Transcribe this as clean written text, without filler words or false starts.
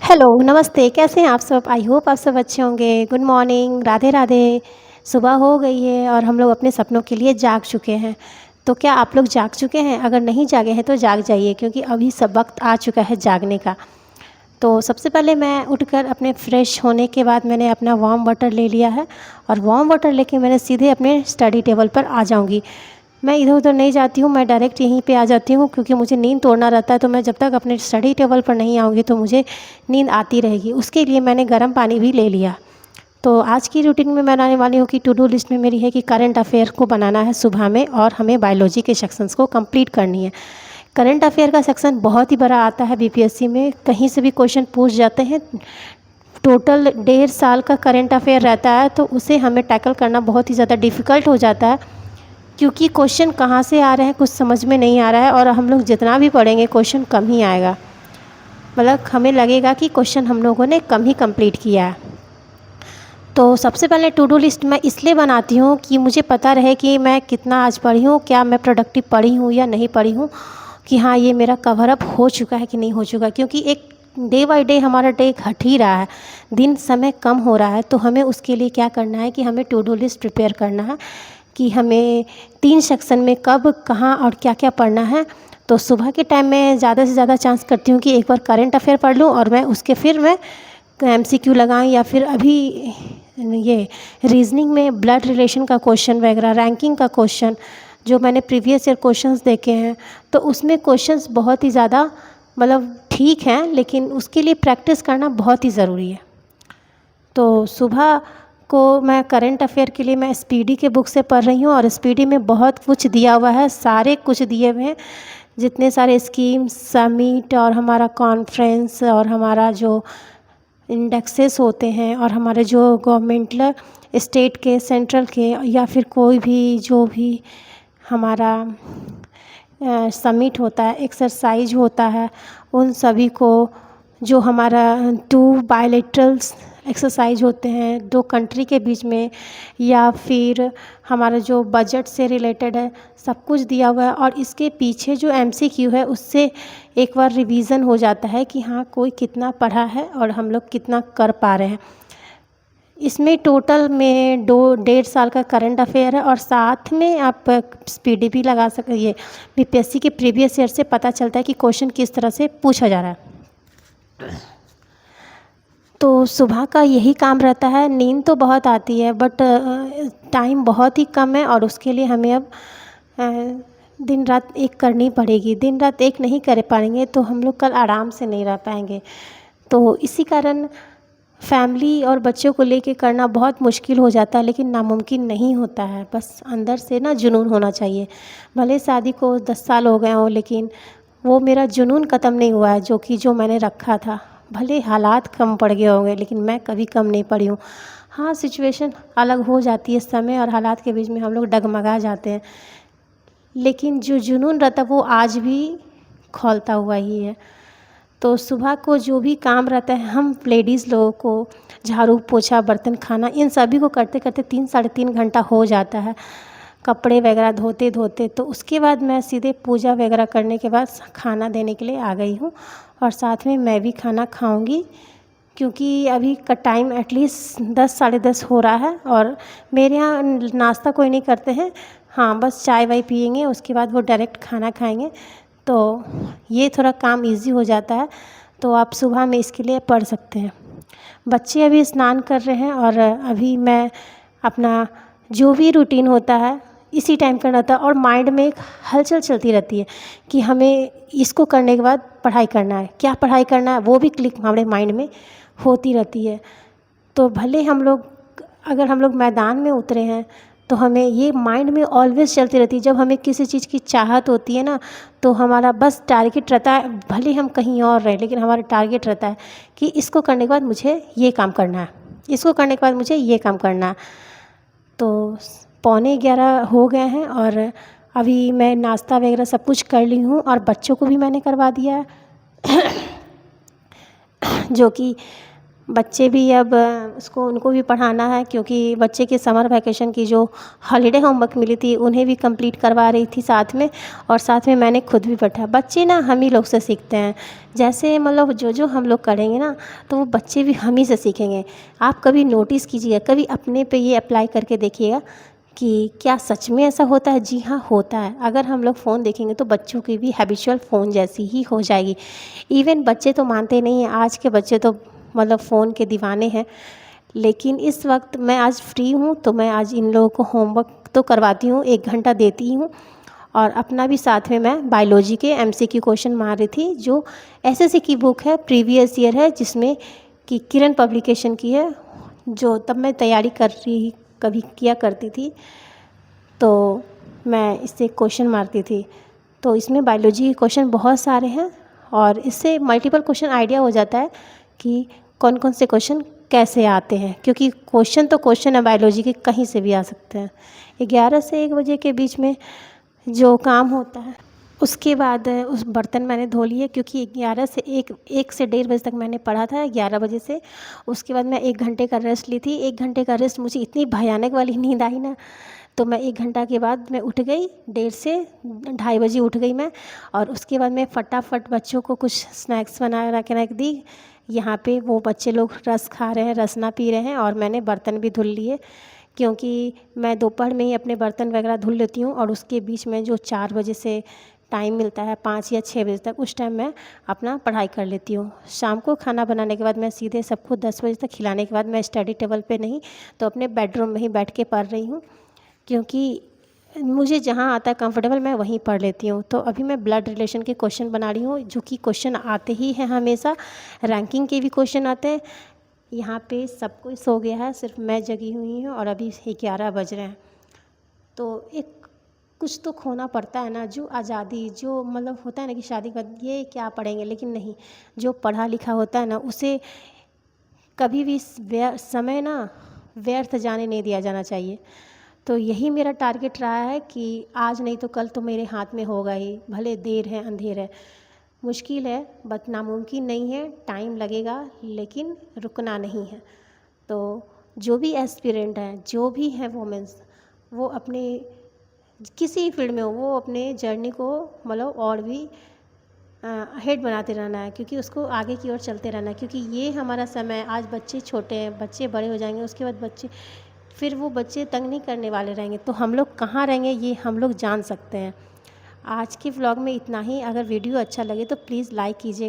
Hello, नमस्ते, कैसे हैं आप सब? आई होप आप सब अच्छे होंगे। Good morning, Radhe Radhe. सुबह हो गई है और हम लोग अपने सपनों के लिए जाग चुके हैं। तो क्या आप लोग जाग चुके हैं? अगर नहीं जागे हैं तो जाग जाइए, क्योंकि अभी सब वक्त आ चुका है जागने का। तो सबसे पहले मैं उठकर अपने फ्रेश होने के बाद मैंने अपना वार्म वाटर ले लिया है, और वार्म वाटर लेके मैंने सीधे अपने स्टडी टेबल पर आ जाऊँगी। मैं इधर उधर नहीं जाती हूँ, मैं डायरेक्ट यहीं पे आ जाती हूँ, क्योंकि मुझे नींद तोड़ना रहता है। तो मैं जब तक अपने स्टडी टेबल पर नहीं आऊँगी तो मुझे नींद आती रहेगी। उसके लिए मैंने गर्म पानी भी ले लिया। तो आज की रूटीन में मैं बनाने वाली हूँ कि टू डू लिस्ट में मेरी है कि करंट अफेयर को बनाना है सुबह में, और हमें बायोलॉजी के सेक्शंस को कंप्लीट करनी है। करंट अफेयर का सेक्शन बहुत ही बड़ा आता है बीपीएससी में, कहीं से भी क्वेश्चन पूछ जाते हैं। टोटल 1.5 साल का करंट अफेयर रहता है, तो उसे हमें टैकल करना बहुत ही ज़्यादा डिफ़िकल्ट हो जाता है, क्योंकि क्वेश्चन कहाँ से आ रहे हैं कुछ समझ में नहीं आ रहा है, और हम लोग जितना भी पढ़ेंगे क्वेश्चन कम ही आएगा। मतलब हमें लगेगा कि क्वेश्चन हम लोगों ने कम ही कंप्लीट किया है। तो सबसे पहले टू डू लिस्ट मैं इसलिए बनाती हूँ कि मुझे पता रहे कि मैं कितना आज पढ़ी हूँ, क्या मैं प्रोडक्टिव पढ़ी हूँ या नहीं पढ़ी हूँ, कि हाँ ये मेरा कवर अप हो चुका है कि नहीं हो चुका। क्योंकि एक डे बाय डे हमारा डे घट ही रहा है, दिन समय कम हो रहा है। तो हमें उसके लिए क्या करना है कि हमें टू डू लिस्ट प्रिपेयर करना है कि हमें 3 सेक्शन में कब, कहाँ और क्या क्या पढ़ना है। तो सुबह के टाइम में ज़्यादा से ज़्यादा चांस करती हूँ कि एक बार करंट अफेयर पढ़ लूँ, और मैं उसके फिर मैं एमसीक्यू लगाऊँ, या फिर अभी ये रीजनिंग में ब्लड रिलेशन का क्वेश्चन वगैरह, रैंकिंग का क्वेश्चन जो मैंने प्रीवियस ईयर क्वेश्चंस देखे हैं, तो उसमें क्वेश्चंस बहुत ही ज़्यादा मतलब ठीक हैं, लेकिन उसके लिए प्रैक्टिस करना बहुत ही ज़रूरी है। तो सुबह को मैं करंट अफेयर के लिए मैं स्पीडी के बुक से पढ़ रही हूँ, और स्पीडी में बहुत कुछ दिया हुआ है, सारे कुछ दिए हुए हैं, जितने सारे स्कीम्स, समिट और हमारा कॉन्फ्रेंस और हमारा जो इंडेक्सेस होते हैं, और हमारे जो गवर्नमेंटल स्टेट के, सेंट्रल के, या फिर कोई भी जो भी हमारा समिट होता है, एक्सरसाइज होता है, उन सभी को, जो हमारा 2 बायलैटरल्स एक्सरसाइज होते हैं 2 कंट्री के बीच में, या फिर हमारा जो बजट से रिलेटेड है, सब कुछ दिया हुआ है। और इसके पीछे जो एमसीक्यू है उससे एक बार रिवीजन हो जाता है कि हाँ कोई कितना पढ़ा है और हम लोग कितना कर पा रहे हैं। इसमें टोटल में 2 1.5 साल का करंट अफेयर है, और साथ में आप स्पीडी भी लगा सकते। ये बीपीएससी के प्रीवियस ईयर से पता चलता है कि क्वेश्चन किस तरह से पूछा जा रहा है। तो सुबह का यही काम रहता है। नींद तो बहुत आती है, बट टाइम बहुत ही कम है, और उसके लिए हमें अब दिन रात एक करनी पड़ेगी। दिन रात एक नहीं कर पाएंगे तो हम लोग कल आराम से नहीं रह पाएंगे। तो इसी कारण फैमिली और बच्चों को लेके करना बहुत मुश्किल हो जाता है, लेकिन नामुमकिन नहीं होता है। बस अंदर से ना जुनून होना चाहिए। भले शादी को 10 साल हो गए हों, लेकिन वो मेरा जुनून ख़त्म नहीं हुआ है, जो मैंने रखा था। भले हालात कम पड़ गए होंगे, लेकिन मैं कभी कम नहीं पड़ी हूँ। हाँ, सिचुएशन अलग हो जाती है, समय और हालात के बीच में हम लोग डगमगा जाते हैं, लेकिन जो जुनून रहता है वो आज भी खौलता हुआ ही है। तो सुबह को जो भी काम रहता है, हम लेडीज़ लोगों को झाड़ू पोछा बर्तन खाना इन सभी को करते करते 3 साढ़े 3 घंटा हो जाता है, कपड़े वगैरह धोते धोते। तो उसके बाद मैं सीधे पूजा वगैरह करने के बाद खाना देने के लिए आ गई हूँ, और साथ में मैं भी खाना खाऊंगी, क्योंकि अभी का टाइम एटलीस्ट 10 साढ़े 10 हो रहा है, और मेरे यहाँ नाश्ता कोई नहीं करते हैं। हाँ, बस चाय वाय पियेंगे, उसके बाद वो डायरेक्ट खाना खाएंगे। तो ये थोड़ा काम इजी हो जाता है। तो आप सुबह में इसके लिए पढ़ सकते हैं। बच्चे अभी स्नान कर रहे हैं, और अभी मैं अपना जो भी रूटीन होता है इसी टाइम करना होता है, और माइंड में एक हलचल चलती रहती है कि हमें इसको करने के बाद पढ़ाई करना है, क्या पढ़ाई करना है, वो भी क्लिक हमारे माइंड में होती रहती है। तो भले अगर हम लोग मैदान में उतरे हैं, तो हमें ये माइंड में ऑलवेज चलती रहती है। जब हमें किसी चीज़ की चाहत होती है ना, तो हमारा बस टारगेट रहता है, भले हम कहीं और रहें, लेकिन हमारा टारगेट रहता है कि इसको करने के बाद मुझे ये काम करना है, इसको करने के बाद मुझे ये काम करना है। तो 11:15 हो गए हैं, और अभी मैं नाश्ता वगैरह सब कुछ कर ली हूँ, और बच्चों को भी मैंने करवा दिया है जो कि बच्चे भी अब उसको उनको भी पढ़ाना है, क्योंकि बच्चे के समर वैकेशन की जो हॉलीडे होमवर्क मिली थी उन्हें भी कंप्लीट करवा रही थी साथ में, और साथ में मैंने खुद भी पढ़ा। बच्चे ना हम ही लोग से सीखते हैं, जैसे मतलब जो जो हम लोग करेंगे ना तो वो बच्चे भी हम ही से सीखेंगे। आप कभी नोटिस कीजिएगा, कभी अपने पे ये अप्लाई करके देखिएगा कि क्या सच में ऐसा होता है। जी हाँ, होता है। अगर हम लोग फ़ोन देखेंगे तो बच्चों की भी हैबिचुअल फ़ोन जैसी ही हो जाएगी। इवन बच्चे तो मानते नहीं हैं, आज के बच्चे तो मतलब फ़ोन के दीवाने हैं। लेकिन इस वक्त मैं आज फ्री हूँ तो मैं आज इन लोगों को होमवर्क तो करवाती हूँ, 1 घंटा देती हूँ, और अपना भी साथ में मैं बायोलॉजी के एमसीक्यू क्वेश्चन मार रही थी, जो एसएससी की बुक है, प्रीवियस ईयर है, जिसमें कि किरण पब्लिकेशन की है, जो तब मैं तैयारी कर रही कभी किया करती थी, तो मैं इससे क्वेश्चन मारती थी। तो इसमें बायोलॉजी के क्वेश्चन बहुत सारे हैं, और इससे मल्टीपल क्वेश्चन आइडिया हो जाता है कि कौन कौन से क्वेश्चन कैसे आते हैं, क्योंकि क्वेश्चन तो क्वेश्चन है बायोलॉजी के, कहीं से भी आ सकते हैं। 11 से 1 बजे के बीच में जो काम होता है, उसके बाद उस बर्तन मैंने धो लिए, क्योंकि 11 से 1 से 1:30 बजे तक मैंने पढ़ा था, 11 बजे से। उसके बाद मैं 1 घंटे का रेस्ट ली थी। 1 घंटे का रेस्ट, मुझे इतनी भयानक वाली नींद आई ना, तो मैं 1 घंटा के बाद मैं उठ गई, 1:30 से 2:30 बजे उठ गई मैं। और उसके बाद मैं फटाफट बच्चों को कुछ स्नैक्स बना के रख दी। यहाँ पे वो बच्चे लोग रस खा रहे हैं, रसना पी रहे हैं, और मैंने बर्तन भी धुल लिए, क्योंकि मैं दोपहर में ही अपने बर्तन वगैरह धुल लेती हूँ, और उसके बीच में जो 4 बजे से टाइम मिलता है, 5 या 6 बजे तक, उस टाइम मैं अपना पढ़ाई कर लेती हूँ। शाम को खाना बनाने के बाद मैं सीधे सबको 10 बजे तक खिलाने के बाद मैं स्टडी टेबल पे नहीं तो अपने बेडरूम में ही बैठ के पढ़ रही हूँ, क्योंकि मुझे जहाँ आता है कंफर्टेबल मैं वहीं पढ़ लेती हूँ। तो अभी मैं ब्लड रिलेशन के क्वेश्चन बना रही हूँ, जो कि क्वेश्चन आते ही हैं हमेशा, रैंकिंग के भी क्वेश्चन आते हैं। यहाँ पे सब कोई सो गया है, सिर्फ मैं जगी हुई हूँ, और अभी 11 बज रहे हैं। तो एक कुछ तो खोना पड़ता है ना, जो आज़ादी, जो मतलब होता है ना कि शादी के बाद ये क्या पढ़ेंगे, लेकिन नहीं, जो पढ़ा लिखा होता है ना उसे कभी भी समय ना व्यर्थ जाने नहीं दिया जाना चाहिए। तो यही मेरा टारगेट रहा है कि आज नहीं तो कल तो मेरे हाथ में होगा ही, भले देर है अंधेर है। मुश्किल है बट नामुमकिन नहीं है, टाइम लगेगा, लेकिन रुकना नहीं है। तो जो भी एस्पिरेंट हैं, जो भी हैं वोमेंस, वो अपने किसी फील्ड में हो, वो अपने जर्नी को मतलब और भी हेड बनाते रहना है, क्योंकि उसको आगे की ओर चलते रहना है, क्योंकि ये हमारा समय। आज बच्चे छोटे हैं, बच्चे बड़े हो जाएंगे, उसके बाद बच्चे, फिर वो बच्चे तंग नहीं करने वाले रहेंगे, तो हम लोग कहाँ रहेंगे ये हम लोग जान सकते हैं। आज के व्लॉग में इतना ही। अगर वीडियो अच्छा लगे तो प्लीज़ लाइक कीजिएगा।